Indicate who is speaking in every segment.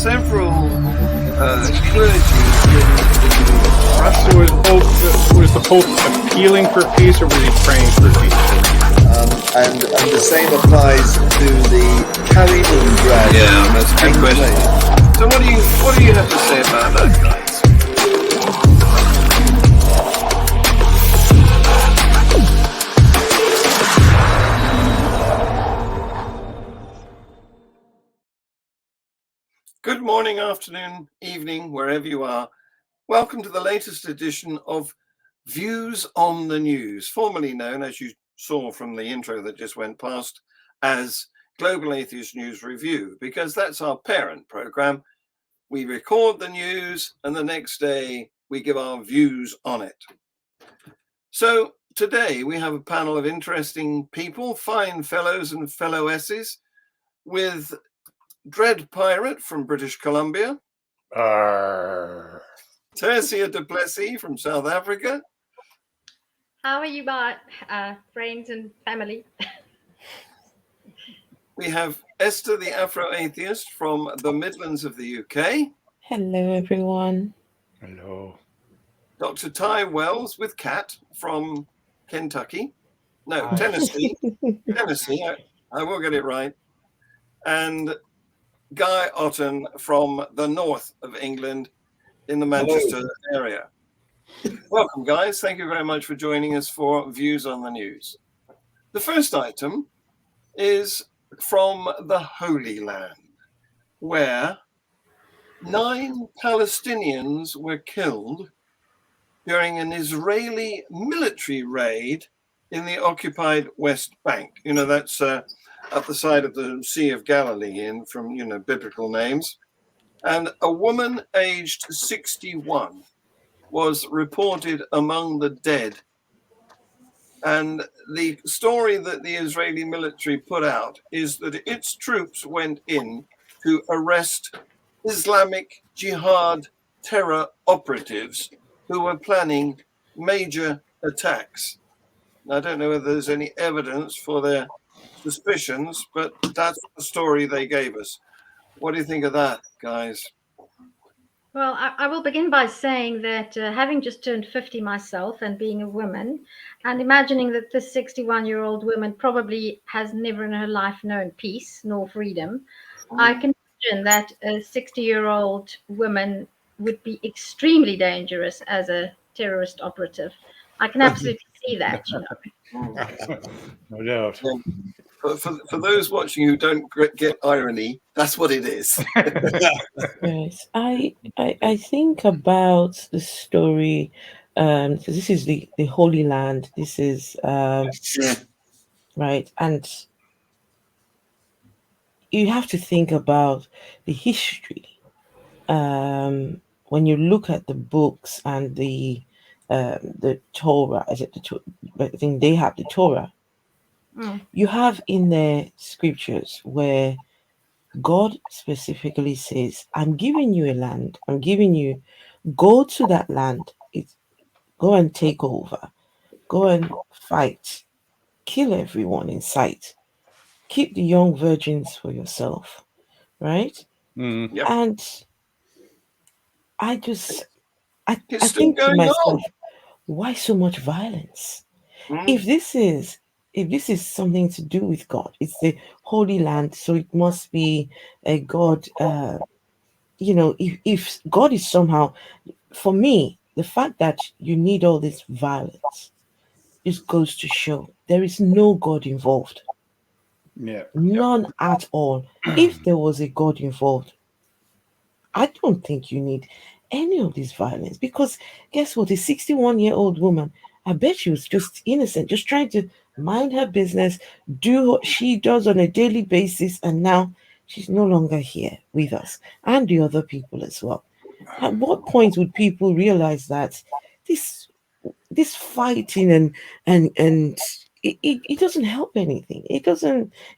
Speaker 1: several clergy in Russia.
Speaker 2: Was the Pope appealing for peace, or was he praying for peace?
Speaker 3: And the same applies to the Kaliningrad.
Speaker 1: Yeah, that's a good question. So what do you have to say about that, guys? Good morning, afternoon, evening, wherever you are. Welcome to the latest edition of Views on the News, formerly known, as you saw from the intro that just went past, as Global Atheist News Review, because that's our parent program. We record the news and the next day we give our views on it. So today we have a panel of interesting people, fine fellows and fellowesses, with Dread Pirate from British Columbia, Tersia du Plessis from South Africa.
Speaker 4: How are you, my friends and family?
Speaker 1: We have Esther, the Afro Atheist from the Midlands of the UK.
Speaker 5: Hello, everyone.
Speaker 2: Hello.
Speaker 1: Dr. Ty Wells with Cat from Kentucky. No, Tennessee. Tennessee, I will get it right. And Guy Otten from the north of England in the Manchester area. Welcome, guys. Thank you very much for joining us for Views on the News. The first item is from the Holy Land, where 9 Palestinians were killed during an Israeli military raid in the occupied West Bank. You know, that's up the side of the Sea of Galilee, in from, biblical names. And a woman aged 61 was reported among the dead. And the story that the Israeli military put out is that its troops went in to arrest Islamic Jihad terror operatives who were planning major attacks. Now, I don't know whether there's any evidence for their suspicions, but that's the story they gave us. What do you think of that, guys?
Speaker 4: Well, I will begin by saying that having just turned 50 myself and being a woman, and imagining that this 61-year-old woman probably has never in her life known peace nor freedom, I can imagine that a 60-year-old woman would be extremely dangerous as a terrorist operative. I can absolutely see that,
Speaker 2: No doubt.
Speaker 1: For those watching who don't get irony, that's what it is.
Speaker 5: Yes, I think about the story, because this is the Holy Land. This is right, and you have to think about the history. When you look at the books and the Torah, I think they have the Torah. You have in the scriptures where God specifically says, I'm giving you a land. I'm giving you, go to that land. Go and take over. Go and fight. Kill everyone in sight. Keep the young virgins for yourself. Right?
Speaker 1: Yep.
Speaker 5: And I
Speaker 1: It's
Speaker 5: think to
Speaker 1: going
Speaker 5: myself,
Speaker 1: on.
Speaker 5: why so much violence? If this is something to do with God, it's the Holy Land, so it must be a God. If God is somehow, for me, the fact that you need all this violence just goes to show there is no God involved.
Speaker 2: Yeah.
Speaker 5: None at all. If there was a God involved, I don't think you need any of this violence, because guess what? A 61-year-old woman, I bet she was just innocent, just trying to mind her business, do what she does on a daily basis, and now she's no longer here with us and the other people as well. At what point would people realize that this fighting and it doesn't help anything? It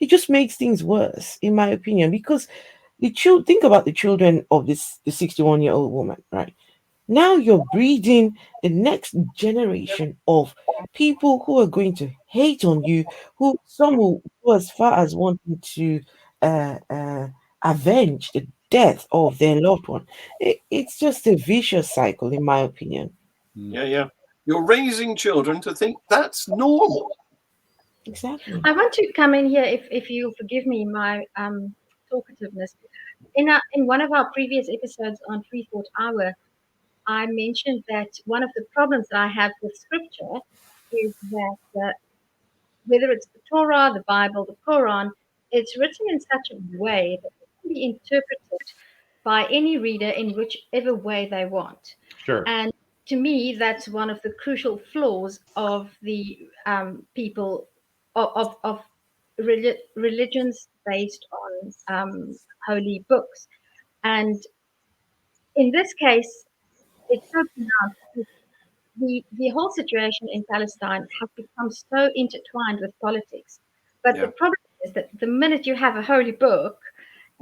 Speaker 5: just makes things worse, in my opinion, because think about the children of the 61-year-old woman, right? Now you're breeding the next generation of people who are going to hate on you, some will go as far as wanting to avenge the death of their loved one. It's just a vicious cycle, in my opinion.
Speaker 1: Yeah. You're raising children to think that's normal.
Speaker 5: Exactly.
Speaker 4: I want to come in here, if you'll forgive me my talkativeness. In one of our previous episodes on Free Thought Hour, I mentioned that one of the problems that I have with scripture is that whether it's the Torah, the Bible, the Quran, it's written in such a way that it can be interpreted by any reader in whichever way they want.
Speaker 2: Sure.
Speaker 4: And to me, that's one of the crucial flaws of the people of religions based on holy books. And in this case, it's so pronounced. The whole situation in Palestine has become so intertwined with politics. But the problem is that the minute you have a holy book,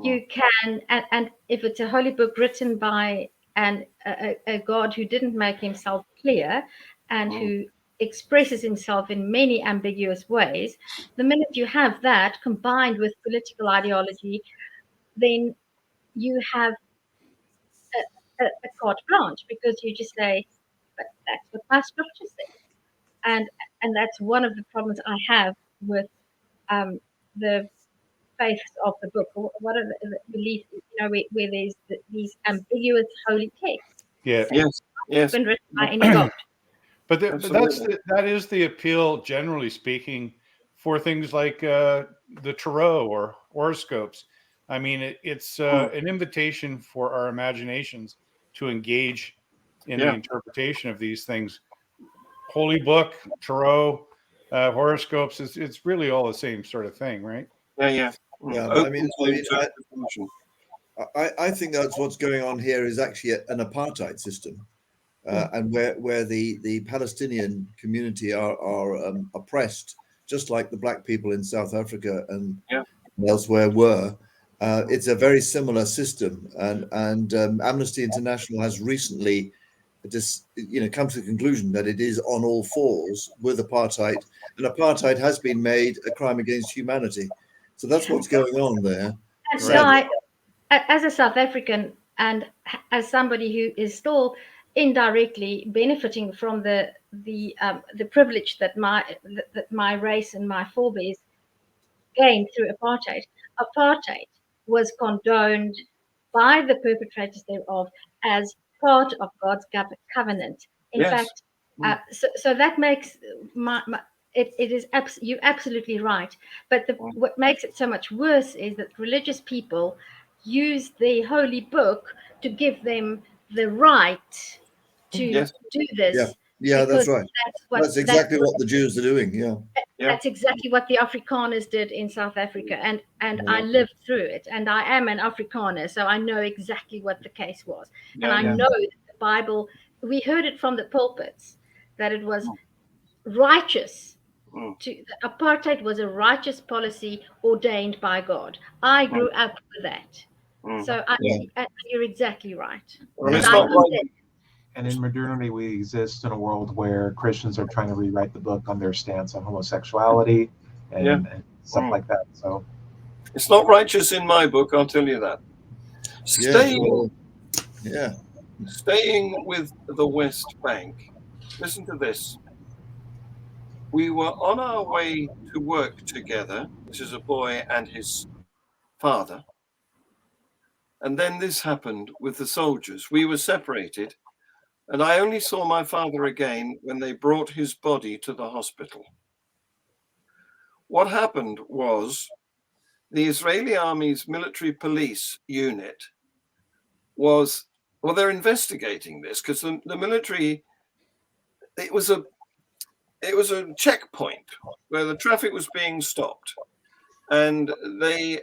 Speaker 4: you can, and if it's a holy book written by a God who didn't make himself clear and who expresses himself in many ambiguous ways, the minute you have that combined with political ideology, then you have a carte blanche, because you just say, but that's what my scripture says. And that's one of the problems I have with the faiths of the book, or what are the beliefs, where there's these ambiguous holy texts.
Speaker 2: Yeah.
Speaker 1: Yes.
Speaker 4: Been written by any God.
Speaker 2: But that is the appeal, generally speaking, for things like the tarot or horoscopes. I mean, it's an invitation for our imaginations to engage in the interpretation of these things. Holy book, tarot, horoscopes, it's really all the same sort of thing, right?
Speaker 1: Yeah.
Speaker 3: I mean, I think that's what's going on here is actually an apartheid system, and where the Palestinian community are oppressed, just like the black people in South Africa and elsewhere were. It's a very similar system, and Amnesty International has recently come to the conclusion that it is on all fours with apartheid, and apartheid has been made a crime against humanity. So that's what's going on there.
Speaker 4: So as a South African, and as somebody who is still indirectly benefiting from the privilege that my race and my forebears gained through apartheid was condoned by the perpetrators thereof as part of God's covenant. In fact, so that makes it is you're absolutely right. But what makes it so much worse is that religious people use the holy book to give them the right to do this.
Speaker 3: Yeah, that's right. That's exactly what the Jews are doing.
Speaker 4: That's exactly what the Afrikaners did in South Africa, and I lived through it, and I am an Afrikaner, so I know exactly what the case was. And I know that the Bible, we heard it from the pulpits, that it was righteous. Apartheid was a righteous policy ordained by God. I grew up with that. So you're exactly right.
Speaker 6: And in modernity, we exist in a world where Christians are trying to rewrite the book on their stance on homosexuality and stuff like that. So
Speaker 1: it's not righteous in my book, I'll tell you that. Staying with the West Bank. Listen to this. We were on our way to work together. This is a boy and his father. And then this happened with the soldiers. We were separated, and I only saw my father again when they brought his body to the hospital. What happened was the Israeli army's military police unit they're investigating this because the military, it was a checkpoint where the traffic was being stopped. And they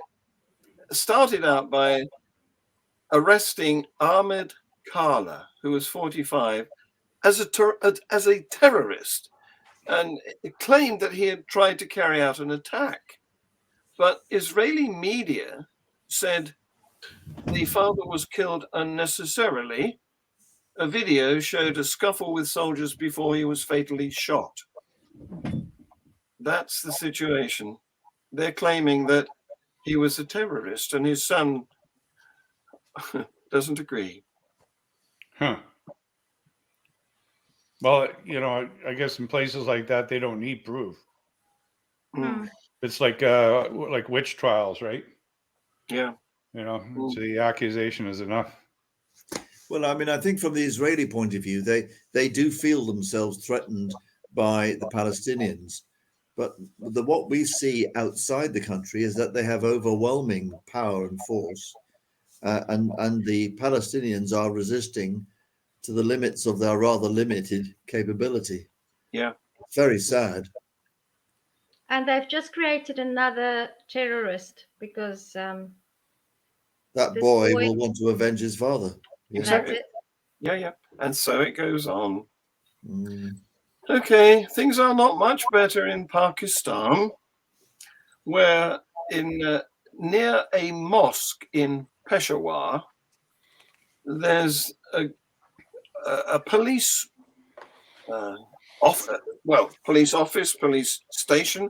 Speaker 1: started out by arresting Ahmed Kala, who was 45, as a terrorist, and it claimed that he had tried to carry out an attack. But Israeli media said the father was killed unnecessarily. A video showed a scuffle with soldiers before he was fatally shot. That's the situation. They're claiming that he was a terrorist, and his son doesn't agree.
Speaker 2: Huh. Well, I guess in places like that, they don't need proof. It's like witch trials, right?
Speaker 1: Yeah.
Speaker 2: So the accusation is enough.
Speaker 3: Well, I mean, I think from the Israeli point of view, they do feel themselves threatened by the Palestinians. But what we see outside the country is that they have overwhelming power and force, and the Palestinians are resisting to the limits of their rather limited capability.
Speaker 1: Yeah.
Speaker 3: Very sad.
Speaker 4: And they've just created another terrorist because
Speaker 3: that boy will want to avenge his father.
Speaker 1: Yeah. Exactly. Yeah. And so it goes on. Okay, things are not much better in Pakistan, where near a mosque in Peshawar, there's a police police office, police station,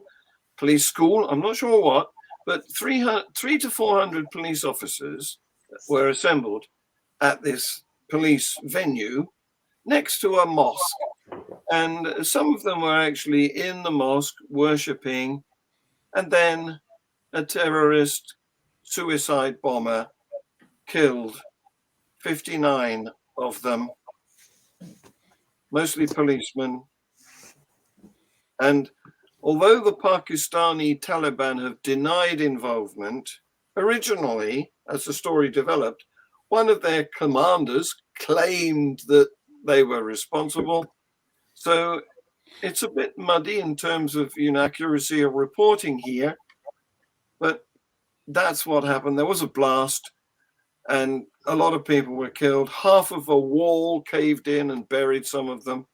Speaker 1: police school. I'm not sure what, but 300 to 400 police officers were assembled at this police venue next to a mosque. And some of them were actually in the mosque worshipping, and then a terrorist suicide bomber killed 59 of them, mostly policemen. And although the Pakistani Taliban have denied involvement, originally, as the story developed, one of their commanders claimed that they were responsible. So it's a bit muddy in terms of accuracy of reporting here, but that's what happened. There was a blast and a lot of people were killed. Half of a wall caved in and buried some of them.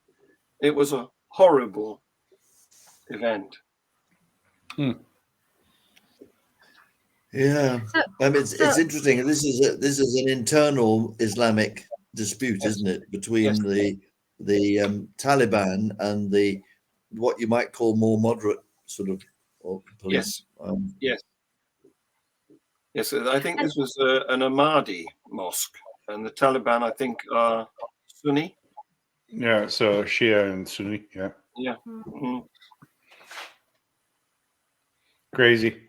Speaker 1: It was a horrible event.
Speaker 3: Yeah, I mean, it's interesting. This is an internal Islamic dispute, isn't it, between the Taliban and the what you might call more moderate sort of police.
Speaker 1: Yes. I think this was an Ahmadi mosque, and the Taliban, I think, are Sunni.
Speaker 2: Yeah, so Shia and Sunni. Yeah.
Speaker 1: Yeah. Mm-hmm.
Speaker 2: Crazy.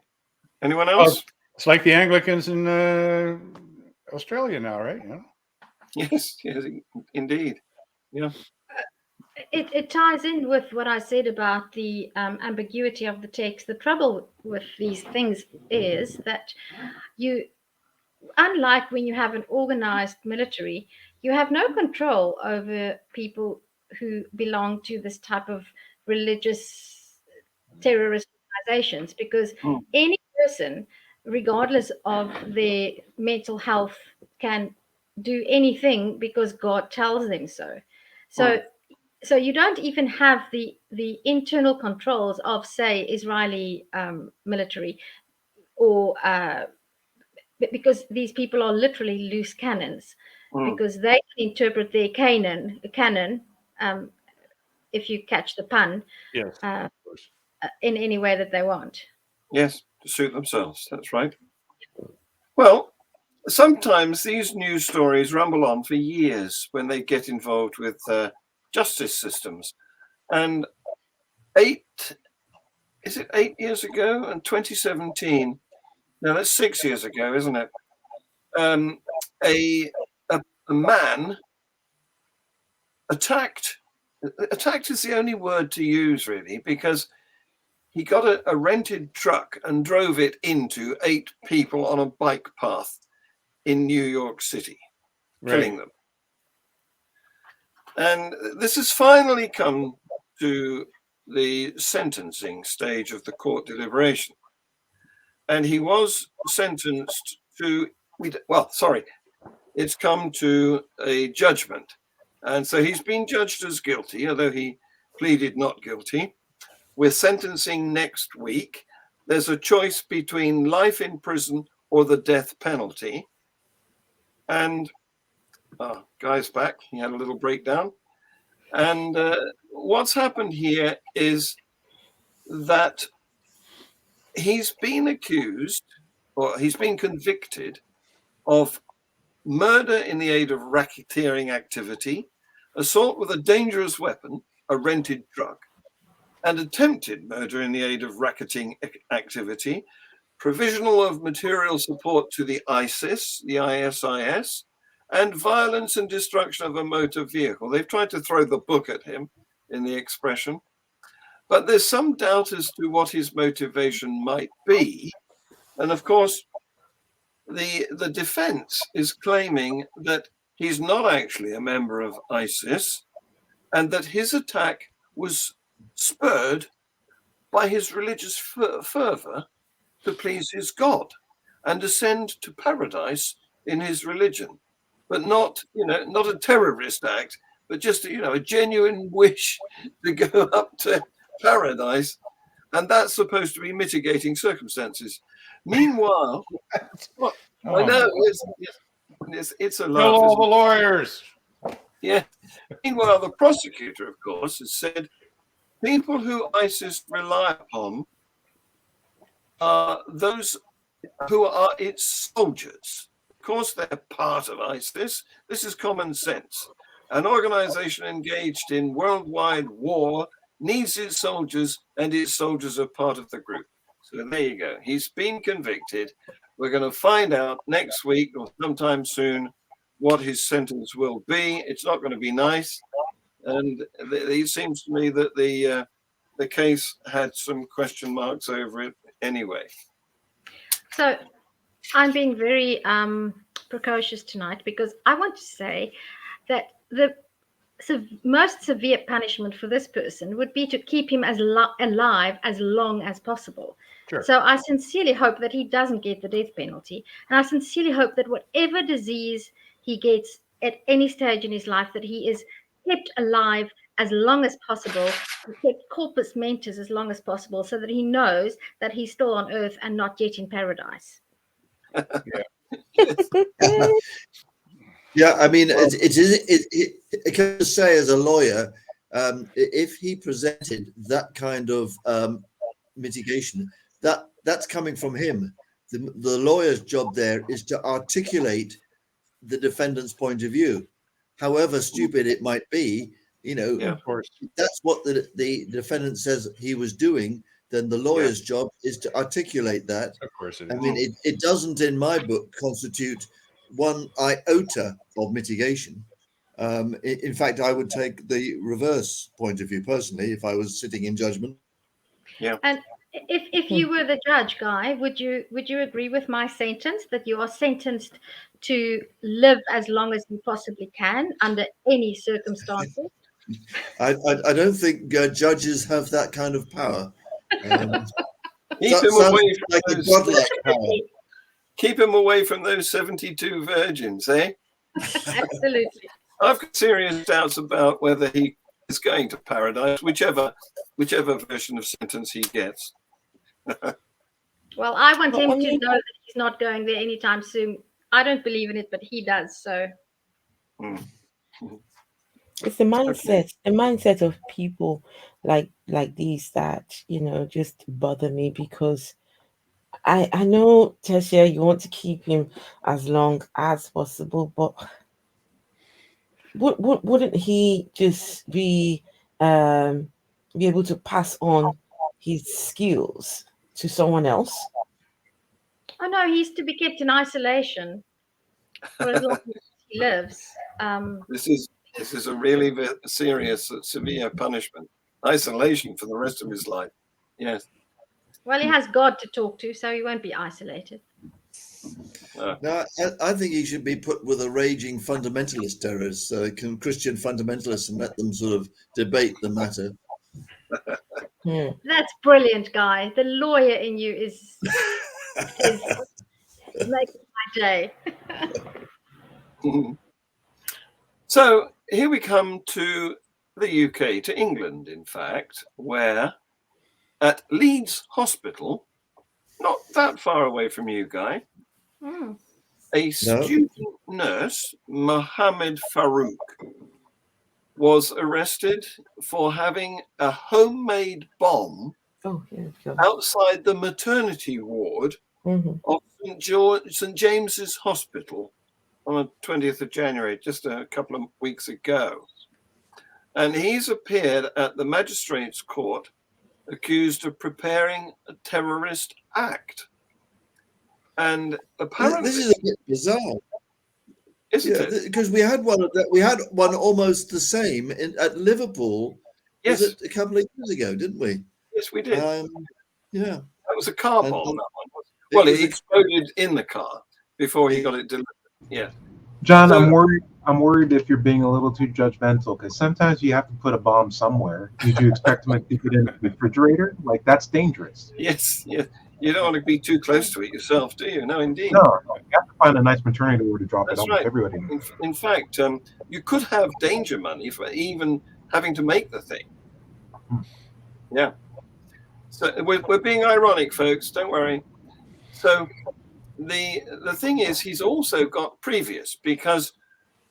Speaker 1: Anyone else?
Speaker 2: It's like the Anglicans in Australia now, right?
Speaker 1: Yes, indeed. Yeah.
Speaker 4: It ties in with what I said about the ambiguity of the text. The trouble with these things is that unlike when you have an organized military, you have no control over people who belong to this type of religious terrorist organizations, because any person, regardless of their mental health, can do anything because God tells them so. So you don't even have the internal controls of, say, Israeli military, or because these people are literally loose cannons, because they can interpret their canon, if you catch the pun, in any way that they want.
Speaker 1: Yes, to suit themselves. That's right. Well, sometimes these news stories rumble on for years when they get involved with justice systems. And 8 years ago, in 2017, now that's 6 years ago, isn't it? A man attacked is the only word to use, really, because he got a rented truck and drove it into 8 people on a bike path in New York City, killing them. And this has finally come to the sentencing stage of the court deliberation. And he was sentenced to, it's come to a judgment. And so he's been judged as guilty, although he pleaded not guilty. We're sentencing next week. There's a choice between life in prison or the death penalty. And Guy's back. He had a little breakdown. And what's happened here is that he's been accused, or he's been convicted of murder in the aid of racketeering activity, assault with a dangerous weapon, a rented truck, and attempted murder in the aid of racketing activity, provisional of material support to the ISIS, the ISIS, and violence and destruction of a motor vehicle. They've tried to throw the book at him in the expression, but there's some doubt as to what his motivation might be. And of course, the defense is claiming that he's not actually a member of ISIS and that his attack was spurred by his religious fervor to please his God and ascend to paradise in his religion, but not a terrorist act, but just a genuine wish to go up to paradise, and that's supposed to be mitigating circumstances. Meanwhile, I know it's a laugh.
Speaker 2: Kill all the lawyers.
Speaker 1: Yeah. Meanwhile, the prosecutor, of course, has said people who ISIS rely upon are those who are its soldiers. Of course, they're part of ISIS. This is common sense. An organization engaged in worldwide war needs its soldiers, and its soldiers are part of the group. So there you go. He's been convicted. We're going to find out next week or sometime soon what his sentence will be. It's not going to be nice. And it seems to me that the case had some question marks over it anyway.
Speaker 4: So I'm being very precocious tonight because I want to say that the most severe punishment for this person would be to keep him alive as long as possible.
Speaker 2: Sure.
Speaker 4: So I sincerely hope that he doesn't get the death penalty. And I sincerely hope that whatever disease he gets at any stage in his life, that he is kept alive as long as possible, kept corpus mentis as long as possible, so that he knows that he's still on earth and not yet in paradise.
Speaker 3: Yeah, I mean, it can say as a lawyer, if he presented that kind of mitigation, that's coming from him. The lawyer's job there is to articulate the defendant's point of view, however stupid it might be.
Speaker 2: Of course,
Speaker 3: that's what the defendant says he was doing. Then the lawyer's job is to articulate that.
Speaker 2: Of course it is.
Speaker 3: I mean, it doesn't, in my book, constitute one iota of mitigation. In fact, I would take the reverse point of view personally if I was sitting in judgment.
Speaker 1: Yeah.
Speaker 4: And if you were the judge, Guy, would you agree with my sentence that you are sentenced to live as long as you possibly can under any circumstances?
Speaker 3: I don't think judges have that kind of power.
Speaker 1: Keep him away from
Speaker 3: like a godlike power.
Speaker 1: Keep him away from those 72 virgins, eh?
Speaker 4: Absolutely.
Speaker 1: I've got serious doubts about whether he is going to paradise, whichever version of sentence he gets.
Speaker 4: Well, I want him to know that he's not going there anytime soon. I don't believe in it, but he does. So
Speaker 5: it's the mindset of people like these that just bother me, because I know, Tersia, you want to keep him as long as possible, but wouldn't he just be able to pass on his skills to someone else?
Speaker 4: Oh no, he's to be kept in isolation for as long as he lives.
Speaker 1: This is a really serious, severe punishment. Isolation for the rest of his life. Yes.
Speaker 4: Well, he has God to talk to, so he won't be isolated.
Speaker 3: No, I think he should be put with a raging fundamentalist terrorist, Christian fundamentalists, and let them sort of debate the matter.
Speaker 4: That's brilliant, Guy. The lawyer in you is making my day.
Speaker 1: So here we come to the UK, to England, in fact, where at Leeds Hospital, not that far away from you, Guy, a student nurse, Mohammed Farouk, was arrested for having a homemade bomb outside the maternity ward of St. James's Hospital on the 20th of January, just a couple of weeks ago. And he's appeared at the magistrate's court accused of preparing a terrorist act. And apparently,
Speaker 3: this is a bit bizarre,
Speaker 1: isn't it?
Speaker 3: Because we had one almost the same at Liverpool.
Speaker 1: Yes,
Speaker 3: Was it a couple of years ago, didn't we?
Speaker 1: yes, we did.
Speaker 3: Yeah,
Speaker 1: that was a car
Speaker 3: And-
Speaker 1: bomb.
Speaker 3: and
Speaker 1: that one. Well,
Speaker 3: was
Speaker 1: it exploded in the car before he got it delivered. Yeah.
Speaker 6: John,
Speaker 1: So-
Speaker 6: I'm worried if you're being a little too judgmental, because sometimes you have to put a bomb somewhere. Did you expect to keep it in the refrigerator? Like, that's dangerous.
Speaker 1: Yes, yes. You don't want to be too close to it yourself, do you? No, indeed.
Speaker 6: No, you have to find a nice maternity ward to drop
Speaker 1: That's
Speaker 6: it off
Speaker 1: right.
Speaker 6: everybody.
Speaker 1: In fact, you could have danger money for even having to make the thing. Yeah. So we're being ironic, folks. Don't worry. So the thing is, he's also got previous, because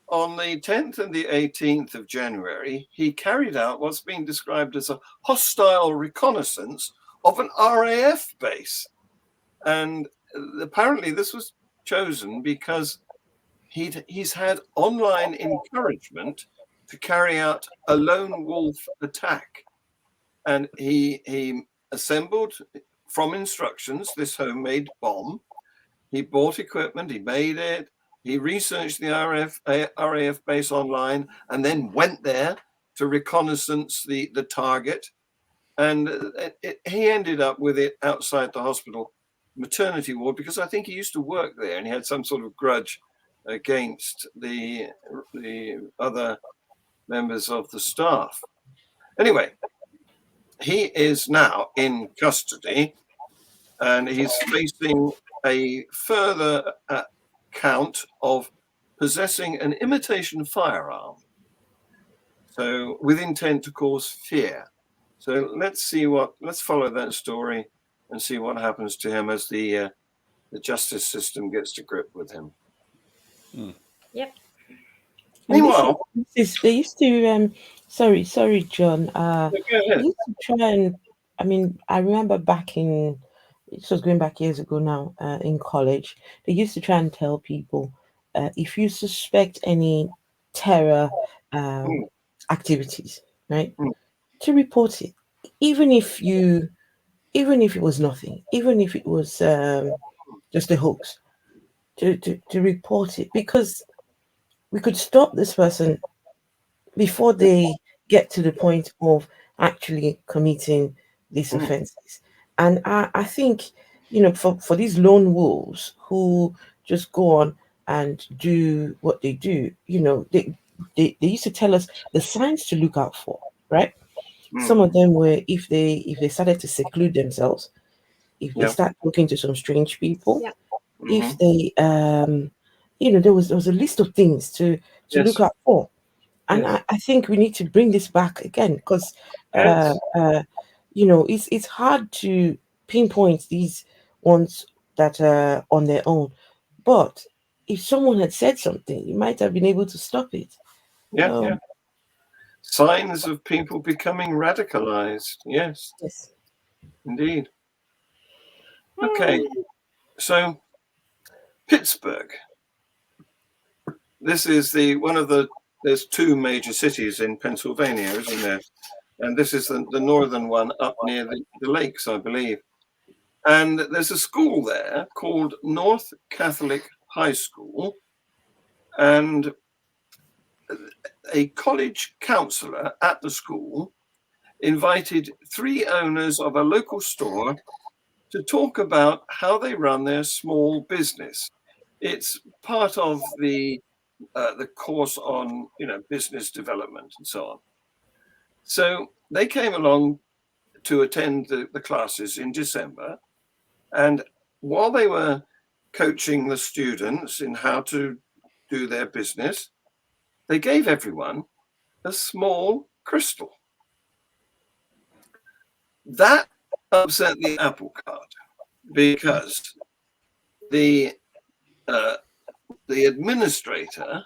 Speaker 1: on the 10th and the 18th of January, he carried out what's being described as a hostile reconnaissance of an RAF base. And apparently this was chosen because he's had online encouragement to carry out a lone wolf attack. And he assembled from instructions this homemade bomb. He bought equipment, he made it, he researched the RAF base online, and then went there to reconnaissance the target. And he ended up with it outside the hospital maternity ward, because I think he used to work there and he had some sort of grudge against the other members of the staff. Anyway, he is now in custody and he's facing a further count of possessing an imitation firearm, so with intent to cause fear. So let's follow that story and see what happens to him as the justice system gets to grip with him.
Speaker 4: Yep.
Speaker 1: Meanwhile,
Speaker 5: They used to sorry, John.
Speaker 1: go
Speaker 5: They
Speaker 1: ahead.
Speaker 5: used to try and, I mean, I remember this was going back years ago now, in college, they used to try and tell people, if you suspect any terror activities, right, to report it, even if it was nothing, even if it was just a hoax, to report it, because we could stop this person before they get to the point of actually committing these offenses. And I think, for these lone wolves who just go on and do what they do, they used to tell us the signs to look out for, right? Some of them were if they started to seclude themselves, if they start talking to some strange people, if they there was a list of things to look out for. And I think we need to bring this back again, because it's hard to pinpoint these ones that are on their own. But if someone had said something, you might have been able to stop it.
Speaker 1: Signs of people becoming radicalized. Yes, indeed. Okay, so Pittsburgh. This is there's two major cities in Pennsylvania, isn't there? And this is the northern one up near the lakes, I believe. And there's a school there called North Catholic High School. And a college counselor at the school invited 3 owners of a local store to talk about how they run their small business. It's part of the course on business development and so on. So they came along to attend the classes in December, and while they were coaching the students in how to do their business, they gave everyone a small crystal. That upset the apple cart, because the administrator,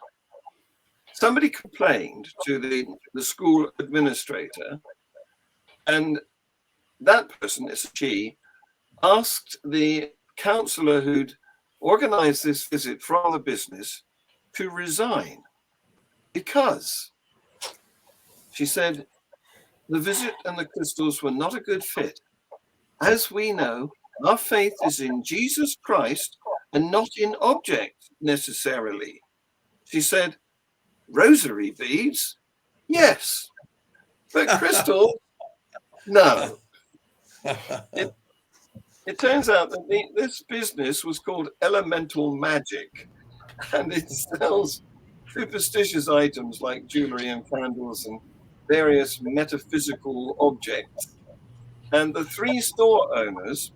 Speaker 1: somebody complained to the school administrator, and that person, she, asked the counselor who'd organized this visit from the business to resign because she said the visit and the crystals were not a good fit. As we know, our faith is in Jesus Christ and not in objects necessarily. She said, rosary beads? Yes. But crystal? No. It turns out that this business was called Elemental Magic, and it sells superstitious items like jewelry and candles and various metaphysical objects. And the 3 store owners,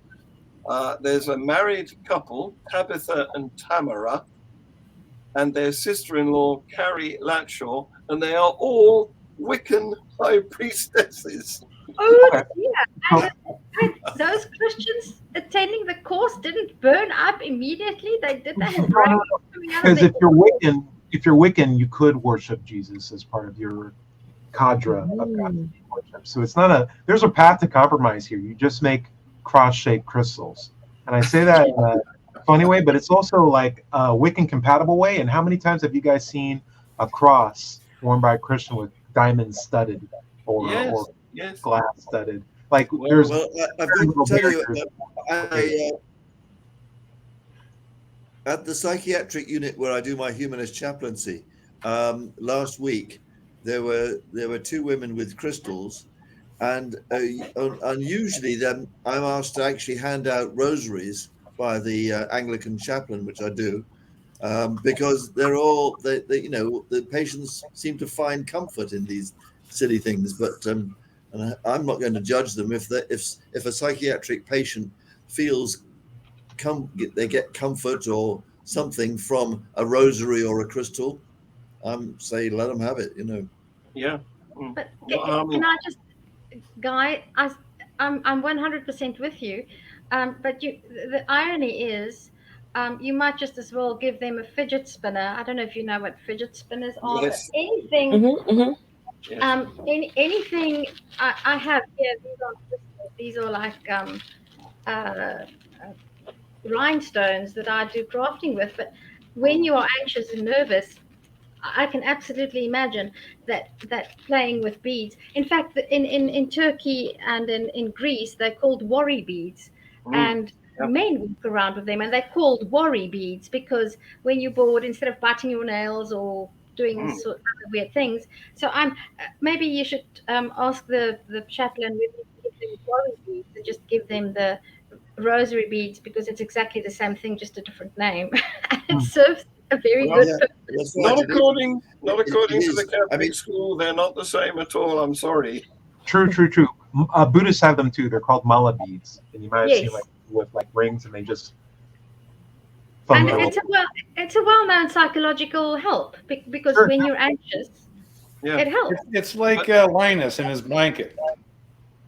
Speaker 1: there's a married couple, Tabitha and Tamara, and their sister-in-law, Carrie Latshaw, and they are all Wiccan high priestesses.
Speaker 4: Oh, yeah. And those Christians attending the course didn't burn up immediately. They did that.
Speaker 6: Because if you're Wiccan, you could worship Jesus as part of your cadre of God worship. So it's not there's a path to compromise here. You just make cross-shaped crystals. And I say that in a funny way, but it's also like a Wiccan compatible way. And how many times have you guys seen a cross worn by a Christian with diamonds studded or glass studded? Like there's.
Speaker 3: Well, I've got to tell you, at the psychiatric unit where I do my humanist chaplaincy, last week there were 2 women with crystals, and unusually then I'm asked to actually hand out rosaries by the Anglican chaplain, which I do, because they're all the patients seem to find comfort in these silly things, but. And I'm not going to judge them if a psychiatric patient feels they get comfort or something from a rosary or a crystal. Say let them have it,
Speaker 1: Yeah.
Speaker 4: But can I just, Guy? I'm 100% with you, but the irony is, you might just as well give them a fidget spinner. I don't know if you know what fidget spinners are.
Speaker 1: Yes.
Speaker 4: But anything.
Speaker 1: Yes.
Speaker 4: Anything I have here, these are like rhinestones that I do crafting with. But when you are anxious and nervous, I can absolutely imagine that playing with beads. In fact, in Turkey and in Greece, they're called worry beads, and men walk around with them, and they're called worry beads because when you're bored, instead of biting your nails or doing sort of weird things. So maybe you should ask the chaplain whether you give them worry beads and just give them the rosary beads because it's exactly the same thing, just a different name. And it serves a very good purpose.
Speaker 1: Not according to the Catholic school, they're not the same at all. I'm sorry.
Speaker 6: True. Buddhists have them too. They're called mala beads, and you might have seen with rings, and they just.
Speaker 4: And it's a well-known psychological help because when you're anxious, it helps.
Speaker 2: It's like Linus in his blanket.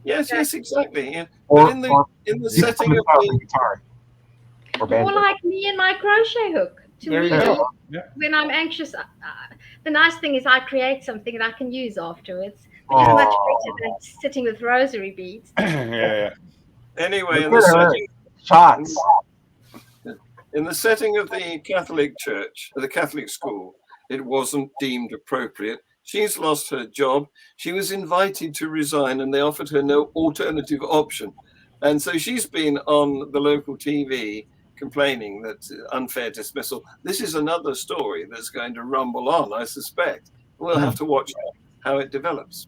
Speaker 1: Yes, exactly. Yeah.
Speaker 6: Or
Speaker 1: in the setting of the
Speaker 6: guitar.
Speaker 4: Or like me and my crochet hook.
Speaker 2: There you go. Yeah.
Speaker 4: When I'm anxious, the nice thing is I create something that I can use afterwards, which is much better than sitting with rosary beads.
Speaker 2: Yeah.
Speaker 1: Anyway, in the setting of the Catholic Church, the Catholic school, it wasn't deemed appropriate. She's lost her job. She was invited to resign, and they offered her no alternative option. And so she's been on the local TV complaining that unfair dismissal. This is another story that's going to rumble on, I suspect. We'll have to watch how it develops.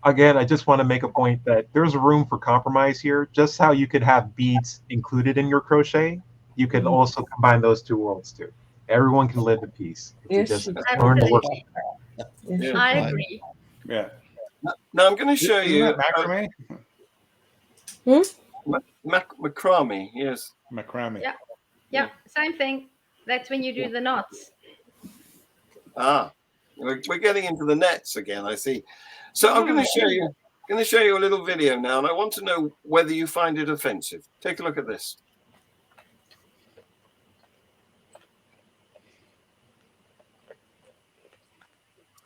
Speaker 6: Again, I just want to make a point that there's room for compromise here. Just how you could have beads included in your crochet, you can also combine those 2 worlds too. Everyone can live in peace.
Speaker 5: Yes,
Speaker 6: just learn to work.
Speaker 4: I agree.
Speaker 2: Yeah.
Speaker 1: Now I'm going to show you
Speaker 2: macrame.
Speaker 1: Macrame, yes.
Speaker 2: Macrame.
Speaker 4: Yeah, same thing. That's when you do the knots.
Speaker 1: We're getting into the nets again, I see. So I'm going to show you a little video now, and I want to know whether you find it offensive. Take a look at this.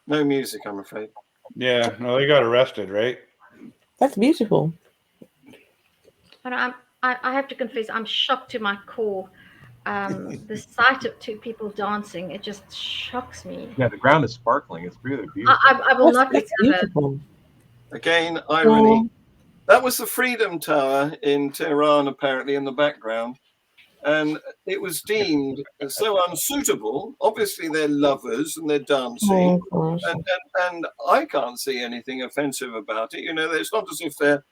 Speaker 1: No music, I'm afraid.
Speaker 2: Yeah, no, they got arrested, right?
Speaker 5: That's beautiful.
Speaker 4: And I have to confess, I'm shocked to my core the sight of two people dancing, it just shocks me.
Speaker 6: Yeah, the ground is sparkling. It's really beautiful.
Speaker 4: I will not
Speaker 5: That's
Speaker 4: recover.
Speaker 5: beautiful.
Speaker 1: Again, irony.
Speaker 5: Oh,
Speaker 1: That was the Freedom Tower in Tehran, apparently, in the background. And it was deemed so unsuitable. Obviously, they're lovers and they're dancing.
Speaker 5: gosh.
Speaker 1: And I can't see anything offensive about it. You know, it's not as if they're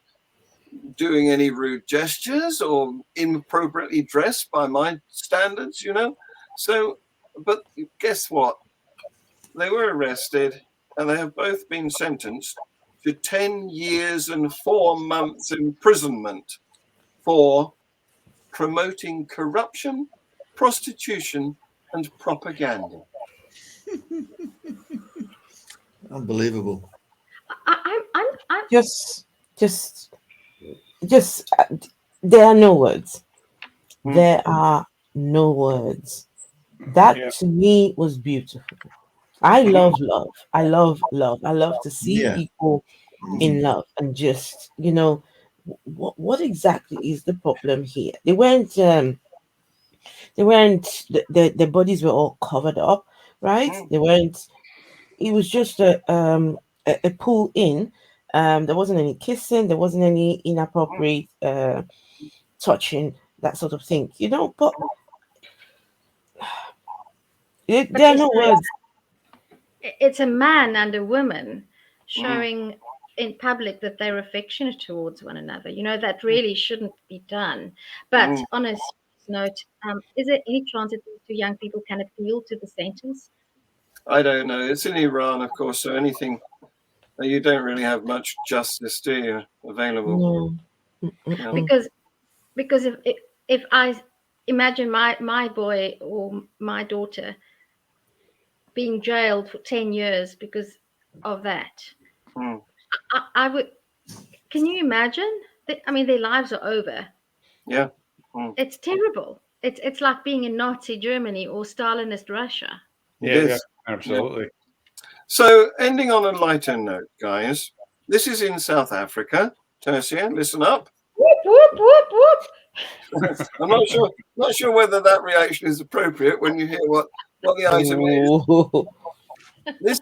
Speaker 1: doing any rude gestures or inappropriately dressed by my standards, you know. So, but guess what? They were arrested and they have both been sentenced to 10 years and 4 months imprisonment for promoting corruption, prostitution, and propaganda.
Speaker 3: Unbelievable.
Speaker 4: I'm
Speaker 5: Just, there are no words.
Speaker 1: Hmm.
Speaker 5: There are no words. That
Speaker 2: Yeah.
Speaker 5: to me was beautiful. I love love. I love love. I love to see
Speaker 3: Yeah.
Speaker 5: people in love and just, you know, what exactly is the problem here? They weren't their bodies were all covered up, right?
Speaker 1: Mm.
Speaker 5: They weren't. It was just a pull in. There wasn't any kissing. There wasn't any inappropriate touching, that sort of thing, you know. But there are no words.
Speaker 4: it's a man and a woman showing in public that they're affectionate towards one another. You know, that really shouldn't be done. But on a serious note, is there any chance that these two young people can appeal to the sentence?
Speaker 1: I don't know. It's in Iran, of course, so anything, you don't really have much justice, do you, available?
Speaker 5: No.
Speaker 1: Yeah.
Speaker 4: Because if I imagine my boy or my daughter being jailed for 10 years because of that,
Speaker 1: Mm.
Speaker 4: I would. Can you imagine? I mean, their lives are over.
Speaker 1: Yeah.
Speaker 4: It's terrible. It's like being in Nazi Germany or Stalinist Russia.
Speaker 1: It
Speaker 2: Yeah,
Speaker 1: is.
Speaker 2: absolutely.
Speaker 1: So, ending on a lighter note, guys, this is in South Africa. Tersia, listen up.
Speaker 4: Whoop whoop whoop whoop.
Speaker 1: I'm not sure whether that reaction is appropriate when you hear what the item is.
Speaker 5: Oh.
Speaker 1: This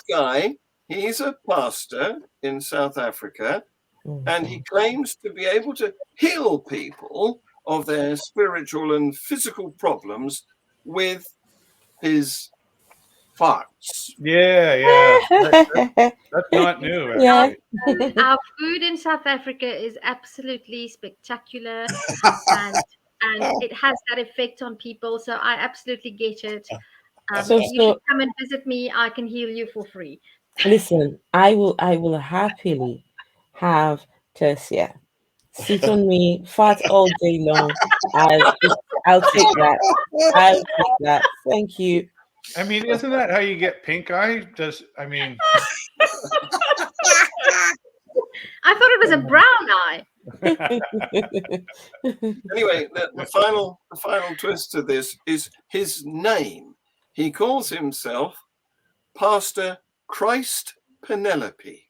Speaker 1: guy, he's a pastor in South Africa, and he claims to be able to heal people of their spiritual and physical problems with his farts.
Speaker 2: Yeah. That's not new,
Speaker 5: Yeah.
Speaker 2: actually.
Speaker 4: Our food in South Africa is absolutely spectacular, and it has that effect on people. So I absolutely get it. You should come and visit me. I can heal you for free.
Speaker 5: Listen, I will happily have Tersia sit on me, fart all day long. I'll take that. I'll take that. Thank you.
Speaker 2: I mean, isn't that how you get pink eye? I mean,
Speaker 4: I thought it was a brown eye.
Speaker 1: Anyway, the final twist to this is his name. He calls himself Pastor Christ Penelope,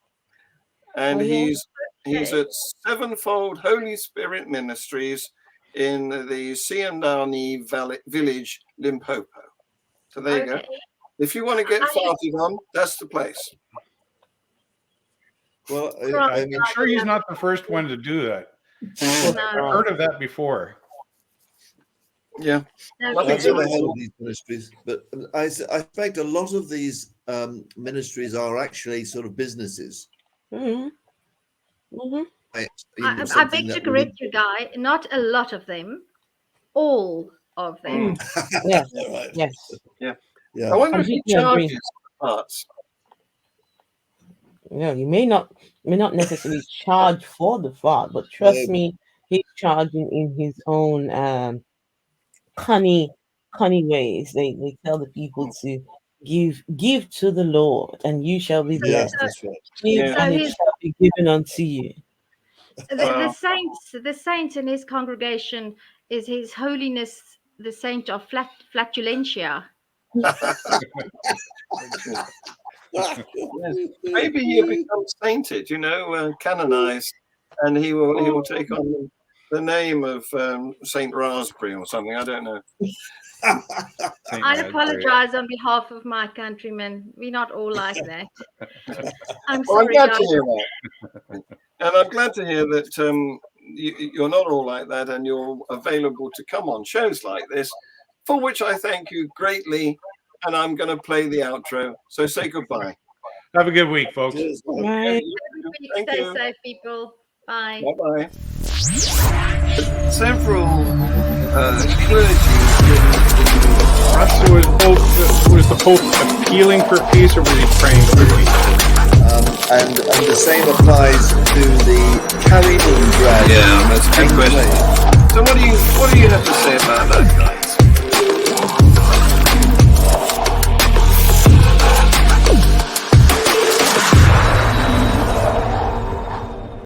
Speaker 1: and he's at Sevenfold Holy Spirit Ministries in the Siandani village, Limpopo. So there you go. If you want to get farted on, that's the place.
Speaker 3: Well,
Speaker 2: I'm sure he's not the first one to do that. I've heard of that before.
Speaker 1: Yeah.
Speaker 3: That's at the head of these ministries. But I suspect a lot of these ministries are actually sort of businesses.
Speaker 5: Mm-hmm.
Speaker 4: I beg to correct you, Guy. Not a lot of them. All of them.
Speaker 5: Yes.
Speaker 3: Right.
Speaker 5: Yes.
Speaker 1: Yeah.
Speaker 3: Yeah.
Speaker 1: I wonder if he charges parts.
Speaker 5: Yeah, you may not necessarily charge for the fart, but trust me, he's charging in his own cunning ways. They tell the people to give to the Lord, and you shall be blessed.
Speaker 3: That's right.
Speaker 5: Give, and it shall be given unto you.
Speaker 4: The saint in his congregation is His Holiness the Saint of Flatulentia.
Speaker 1: Maybe he'll become sainted, canonized, and he will take on the name of Saint Raspberry or something. I don't know.
Speaker 4: I apologize on behalf of my countrymen. We're not all like that. I'm
Speaker 1: Well, I'm
Speaker 4: sorry,
Speaker 1: glad
Speaker 4: guys.
Speaker 1: to hear that. And I'm glad to hear that you're not all like that, and you're available to come on shows like this, for which I thank you greatly. And I'm going to play the outro. So say goodbye.
Speaker 2: Have a good week, folks.
Speaker 5: Bye.
Speaker 1: Thank
Speaker 4: Stay
Speaker 1: you.
Speaker 4: safe, people. Bye.
Speaker 1: Bye-bye. Several clergy
Speaker 2: Was the Pope appealing for peace, or was he praying for peace?
Speaker 3: And the same applies to the carry-on drag.
Speaker 1: Yeah, that's a good question. So what do you have to say about that guy?